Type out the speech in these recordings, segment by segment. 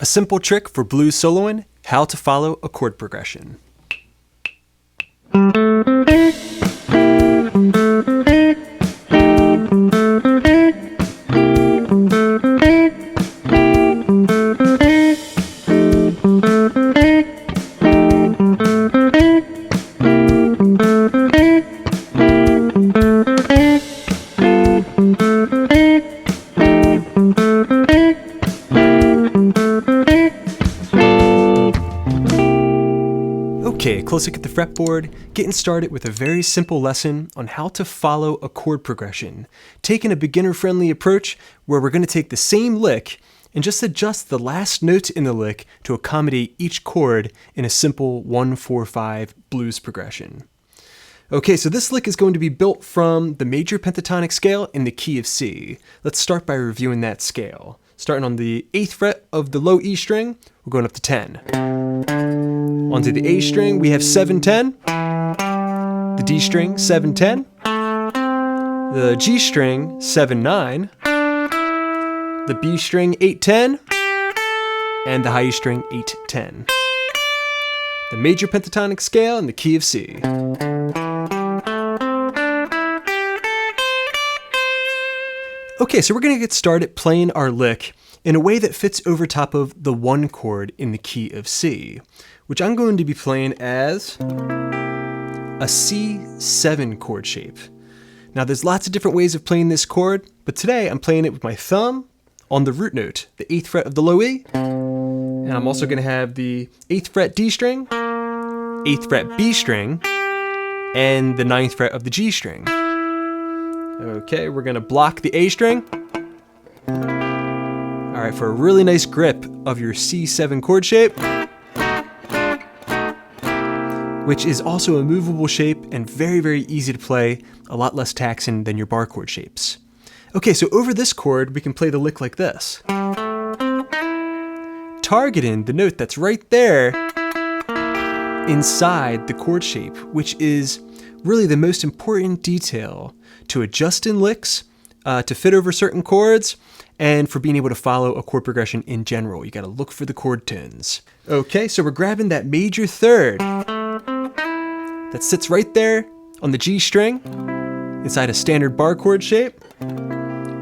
A simple trick for blues soloing, how to follow a chord progression. Okay, a close look at the fretboard, getting started with a very simple lesson on how to follow a chord progression, taking a beginner-friendly approach where we're going to take the same lick and just adjust the last note in the lick to accommodate each chord in a simple 1-4-5 blues progression. Okay, so this lick is going to be built from the major pentatonic scale in the key of C. Let's start by reviewing that scale. Starting on the 8th fret of the low E string, we're going up to 10. Onto the A string, we have 7-10. The D string, 7-10. The G string, 7-9. The B string, 8-10. And the high E string, 8-10. The major pentatonic scale in the key of C. Okay, so we're going to get started playing our lick in a way that fits over top of the 1 chord in the key of C, which I'm going to be playing as a C7 chord shape. Now there's lots of different ways of playing this chord, but today I'm playing it with my thumb on the root note, the 8th fret of the low E, and I'm also going to have the 8th fret D string, 8th fret B string, and the 9th fret of the G string. Okay, we're going to block the A string. Alright, for a really nice grip of your C7 chord shape, which is also a movable shape and very, very easy to play, a lot less taxing than your bar chord shapes. Okay, so over this chord, we can play the lick like this. Targeting the note that's right there inside the chord shape, which is really the most important detail to adjust in licks, to fit over certain chords, and for being able to follow a chord progression in general. You gotta look for the chord tones. Okay, so we're grabbing that major third that sits right there on the G string inside a standard bar chord shape,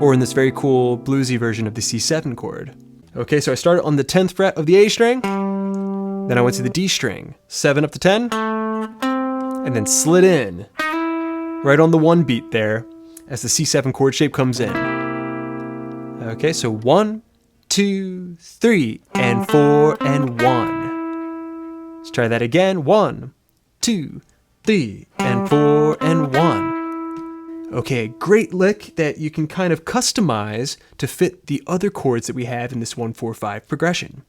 or in this very cool bluesy version of the C7 chord. Okay, so I started on the 10th fret of the A string, then I went to the D string, 7 up to 10, and then slid in right on the 1 beat there as the C7 chord shape comes in. Okay, so 1, 2, 3, and 4, and 1. Let's try that again. 1, 2, 3, and 4, and 1. Okay, great lick that you can kind of customize to fit the other chords that we have in this 1-4-5 progression.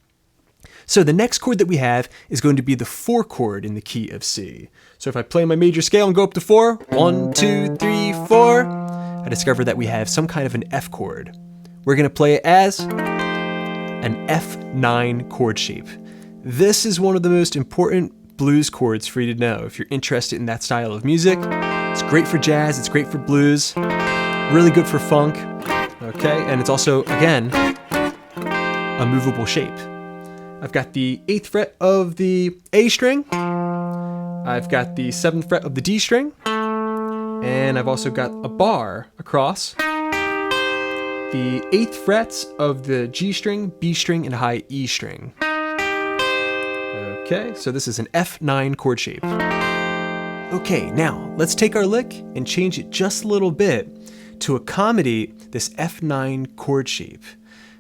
So the next chord that we have is going to be the 4 chord in the key of C. So if I play my major scale and go up to 4, 1, 2, 3, 4, I discover that we have some kind of an F chord. We're going to play it as an F9 chord shape. This is one of the most important blues chords for you to know if you're interested in that style of music. It's great for jazz, it's great for blues, really good for funk, okay? And it's also, again, a movable shape. I've got the 8th fret of the A string, I've got the 7th fret of the D string, and I've also got a bar across the 8th frets of the G string, B string, and high E string. Okay, so this is an F9 chord shape. Okay, now let's take our lick and change it just a little bit to accommodate this F9 chord shape.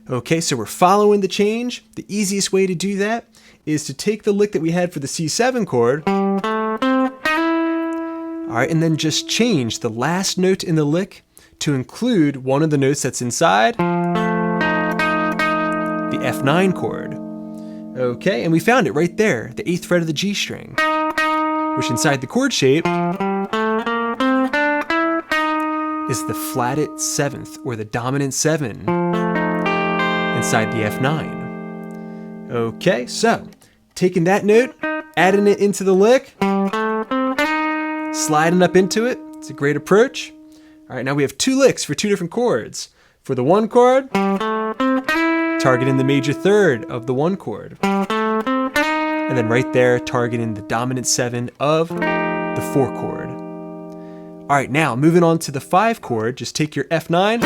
Okay, so we're following the change. The easiest way to do that is to take the lick that we had for the C7 chord, all right, and then just change the last note in the lick to include one of the notes that's inside the F9 chord. Okay, and we found it right there, the 8th fret of the G string, which inside the chord shape is the flatted 7th, or the dominant 7 inside the F9. Okay, so taking that note, adding it into the lick, sliding up into it, it's a great approach. All right, now we have 2 licks for 2 different chords. For the 1 chord, targeting the major third of the 1 chord. And then right there, targeting the dominant 7 of the 4 chord. All right, now moving on to the 5 chord, just take your F9,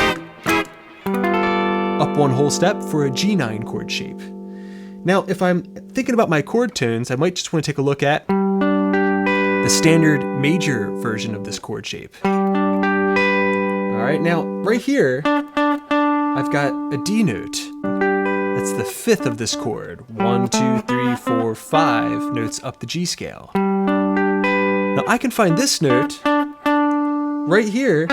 up 1 whole step for a G9 chord shape. Now, if I'm thinking about my chord tones, I might just want to take a look at the standard major version of this chord shape. All right, now right here, I've got a D note. That's the 5th of this chord. 1, 2, 3, 4, 5 notes up the G scale. Now I can find this note right here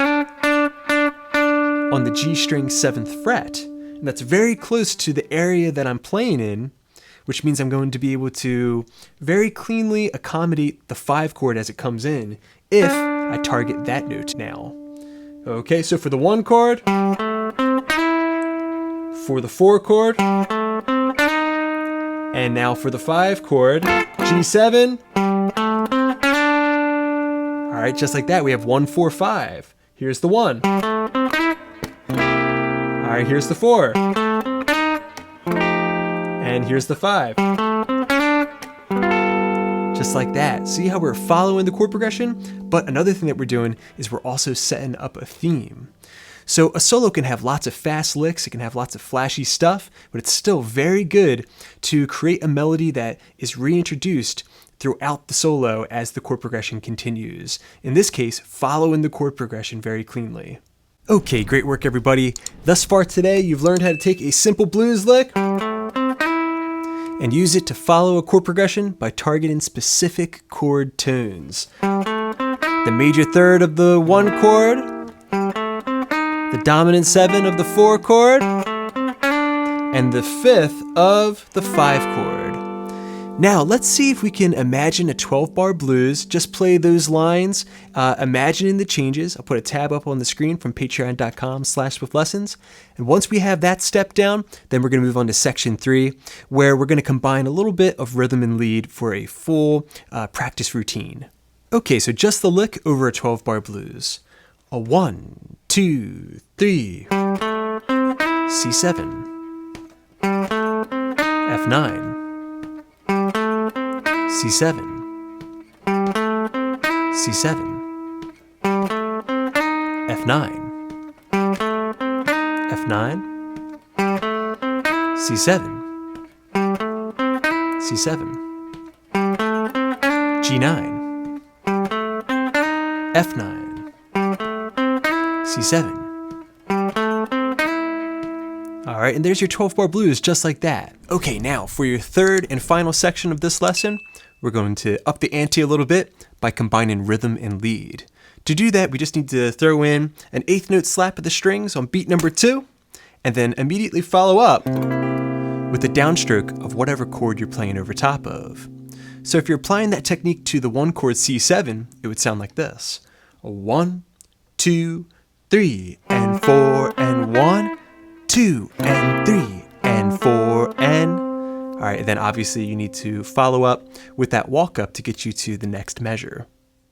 on the G string 7th fret. And that's very close to the area that I'm playing in, which means I'm going to be able to very cleanly accommodate the 5 chord as it comes in if I target that note now. Okay, so for the 1 chord, for the 4 chord, and now for the 5 chord, G7. All right, just like that, we have 1, 4, 5. Here's the 1. All right, here's the 4. And here's the 5. Just like that. See how we're following the chord progression? But another thing that we're doing is we're also setting up a theme. So a solo can have lots of fast licks, it can have lots of flashy stuff, but it's still very good to create a melody that is reintroduced throughout the solo as the chord progression continues. In this case, following the chord progression very cleanly. Okay, great work everybody. Thus far today, you've learned how to take a simple blues lick and use it to follow a chord progression by targeting specific chord tones. The major third of the 1 chord, the dominant 7 of the 4 chord, and the 5th of the 5 chord. Now let's see if we can imagine a 12-bar blues. Just play those lines, imagining the changes. I'll put a tab up on the screen from patreon.com/swiftlessons. And once we have that step down, then we're going to move on to section 3, where we're going to combine a little bit of rhythm and lead for a full practice routine. Okay, so just the lick over a 12-bar blues. A 1, 2, 3, C7, F9, C7, C7, F9, F9, C7, C7, G9, F9, C7. All right, and there's your 12-bar blues just like that. Okay, now for your third and final section of this lesson, we're going to up the ante a little bit by combining rhythm and lead. To do that, we just need to throw in an 8th note slap of the strings on beat number 2, and then immediately follow up with a downstroke of whatever chord you're playing over top of. So if you're applying that technique to the 1 chord C7, it would sound like this. A 1, 2, 3, and 4, and 1, 2, and 3, and 4, and... All right, then obviously you need to follow up with that walk up to get you to the next measure.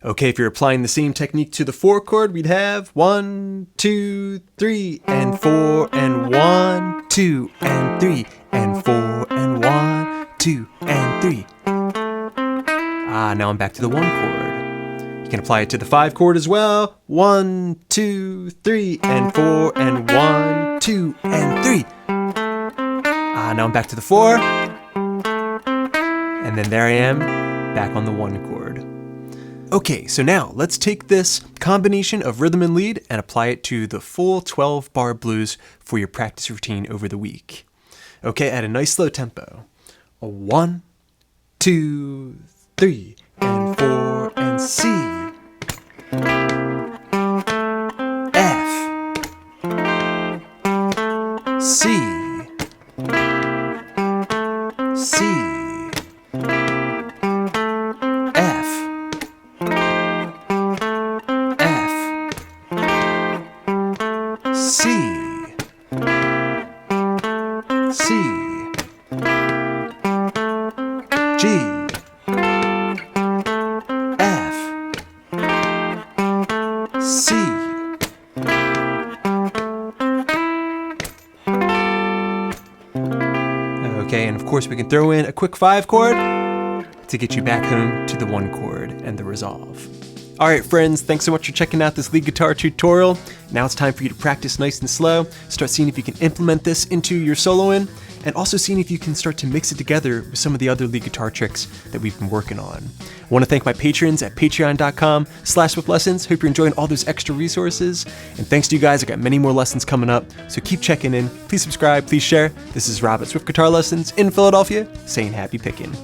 Okay, if you're applying the same technique to the 4 chord, we'd have 1, 2, 3, and 4, and 1, 2, and 3, and 4, and 1, 2, and 3. Now I'm back to the 1 chord. You can apply it to the 5 chord as well. 1, 2, 3, and 4, and 1, 2, and 3. Now I'm back to the 4. And then there I am, back on the 1 chord. Okay, so now let's take this combination of rhythm and lead and apply it to the full 12-bar blues for your practice routine over the week. Okay, at a nice slow tempo. A 1, 2, 3, and 4, and C. F. C. C. F. F. C. C. G. F. C. we can throw in a quick 5 chord to get you back home to the 1 chord and the resolve. All right, friends, thanks so much for checking out this lead guitar tutorial. Now it's time for you to practice nice and slow, start seeing if you can implement this into your soloing, and also seeing if you can start to mix it together with some of the other lead guitar tricks that we've been working on. I want to thank my patrons at patreon.com/swiftlessons. Hope you're enjoying all those extra resources. And thanks to you guys, I got many more lessons coming up, so keep checking in. Please subscribe, please share. This is Rob at Swift Guitar Lessons in Philadelphia, saying happy picking.